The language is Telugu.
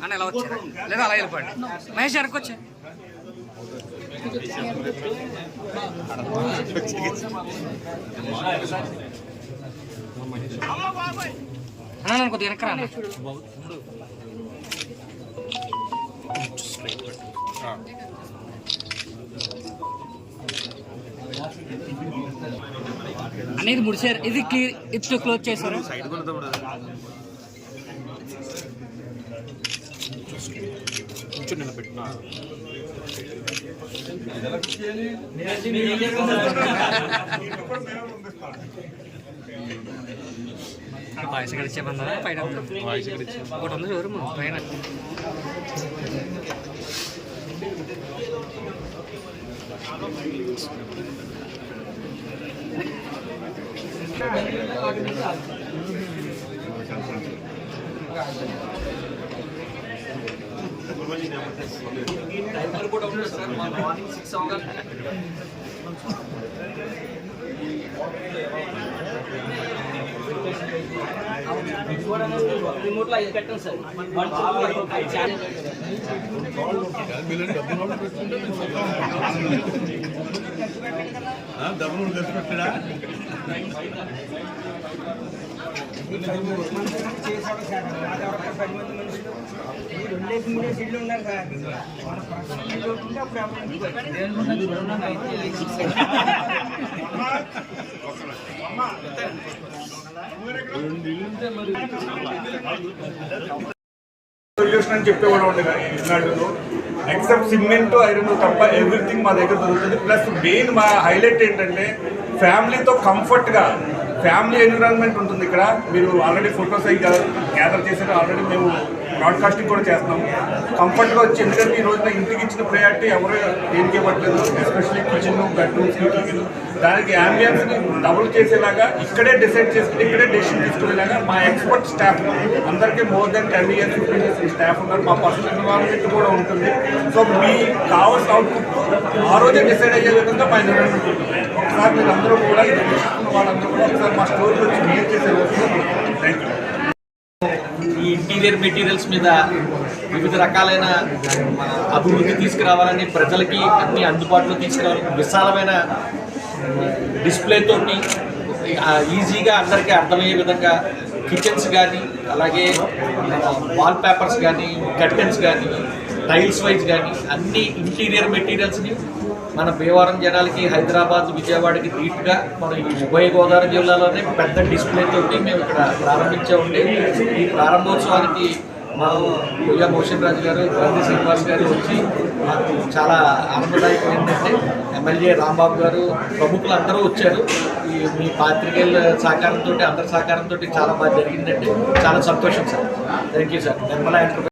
అన్న ఎలా వచ్చారా లేదా అలా వెళ్ళిపోండి మహేష్ వెనకొచ్చా అన్న కొద్దిగా వెనకరా అనేది ముడిసారు ఇది క్లియర్ ఇది క్లోజ్ చేశారు వాయిస్ ఇక్కడ ఇచ్చేమన్నా పైన ఒకటి ఉంది ఎవరు పైన టైమర్ కూడా ఉంటుంది సార్ మార్నింగ్ 6 అవ్వగానే రిమోట్లో ఇది పెట్టండి సార్ డబ్బులు ఖర్చు పెట్టడా చేశాడు సార్ 10 మంది మనుషులు 2 సీట్లు ఉన్నారు సార్ సొల్యూషన్ అని చెప్పేవాడు ఉండేది ఎక్సెప్ట్ సిమెంట్ ఐరన్ తప్ప ఎవ్రీథింగ్ మా దగ్గర దొరుకుతుంది. ప్లస్ మెయిన్ మా హైలైట్ ఏంటంటే ఫ్యామిలీతో కంఫర్ట్గా ఫ్యామిలీ ఎన్విరాన్మెంట్ ఉంటుంది ఇక్కడ. మీరు ఆల్రెడీ ఫొటోస్ అవి గ్యాదర్ చేశారు, ఆల్రెడీ మేము బ్రాడ్కాస్టింగ్ కూడా చేస్తున్నాము. కంఫర్ట్గా వచ్చి ఎందుకంటే ఈ రోజున ఇంటికి ఇచ్చిన ప్రయారిటీ ఎవరు దేనికి ఇవ్వట్లేదు, ఎస్పెషల్లీ కిచెన్ బెడ్రూమ్స్ కిచెన్ దానికి అంబియన్స్ని డబుల్ చేసేలాగా ఇక్కడే డిసైడ్ చేసుకుని ఇక్కడే డెసిషన్ తీసుకునేలాగా మా ఎక్స్పర్ట్ స్టాఫ్ అందరికీ more than 10 years 15 years staff ఉన్నారు. మా పర్సనల్ ఎన్విరాన్మెంట్ కూడా ఉంటుంది. సో మీ కావాల్సిన అవుట్పుట్ ఆ రోజే డిసైడ్ అయ్యే విధంగా మా ఎన్విరాన్మెంట్ ఉంటుంది. ఒకసారి మీరు అందరూ కూడా వాళ్ళందరూ కూడా ఒకసారి మా స్టోర్కి వచ్చి విజిట్ చేసే వస్తుంది. Thank you. ఈ ఇంటీరియర్ మెటీరియల్స్ మీద వివిధ రకాలైన అభివృద్ధి తీసుకురావాలని, ప్రజలకి అన్ని అందుబాటులో తీసుకురావాలని విశాలమైన డిస్ప్లే తోటి ఈజీగా అందరికీ అర్థమయ్యే విధంగా కిచెన్స్ కానీ, అలాగే వాల్ పేపర్స్ కానీ, కర్టెన్స్ కానీ, టైల్స్ వైజ్ కానీ అన్ని ఇంటీరియర్ మెటీరియల్స్ని మన భీమవరం జనాలకి, హైదరాబాద్, విజయవాడకి ధీటుగా మన ఉభయ గోదావరి జిల్లాలోనే పెద్ద డిస్ప్లే తోటి మేము ఇక్కడ ప్రారంభించామండి. ఈ ప్రారంభోత్సవానికి మనం కొయ్య మోషన్ రాజు గారు, గాంధీ శ్రీనివాస్ గారు వచ్చి మాకు చాలా ఆనందదాయకం ఏంటంటే ఎమ్మెల్యే రాంబాబు గారు, ప్రముఖులు అందరూ వచ్చారు. మీ పాత్రికేయుల సహకారంతో, అందరి సహకారంతో చాలా బాగా జరిగిందండి. చాలా సంతోషం sir. Thank you sir. Nirmala